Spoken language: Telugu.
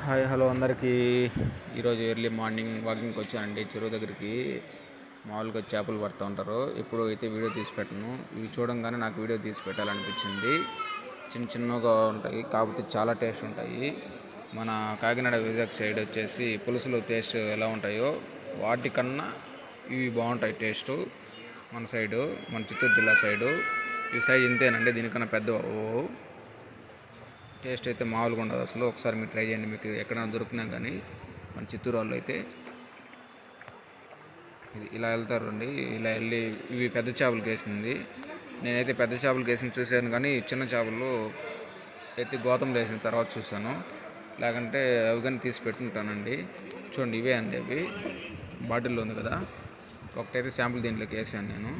హాయ్ హలో అందరికీ. ఈరోజు ఎర్లీ మార్నింగ్ వాకింగ్కి వచ్చానండి చెరువు దగ్గరికి. మామూలుగా చేపలు పడుతూ ఉంటారు. ఎప్పుడు అయితే వీడియో తీసి పెట్టను. ఇవి చూడంగానే నాకు వీడియో తీసి పెట్టాలనిపించింది. చిన్న చిన్నగా ఉంటాయి, కాకపోతే చాలా టేస్ట్ ఉంటాయి. మన కాకినాడ విజాగ్ సైడ్ వచ్చేసి పులుసులు టేస్ట్ ఎలా ఉంటాయో వాటికన్నా ఇవి బాగుంటాయి టేస్టు. మన సైడు, మన చిత్తూరు జిల్లా సైడు ఈ సైజ్ ఇంతేనండి, దీనికన్నా పెద్ద టేస్ట్ అయితే మామూలుగా ఉండదు అసలు. ఒకసారి మీరు ట్రై చేయండి, మీకు ఎక్కడైనా దొరికినా కానీ. మన చిత్తూరు వాళ్ళు అయితే ఇది ఇలా వెళ్తారండి. ఇలా వెళ్ళి ఇవి పెద్ద చేపలకి వేసింది. నేనైతే పెద్ద చేపలకి వేసింది చూశాను, కానీ చిన్న చేపలు ఎత్తి గోతంలో వేసిన తర్వాత చూశాను. లేకంటే అవి కానీ తీసి పెట్టుకుంటానండి. చూడండి, ఇవే అండి, అవి బాటిల్లో ఉంది కదా. ఒకటైతే శాంపుల్ దీంట్లోకి వేసాను నేను.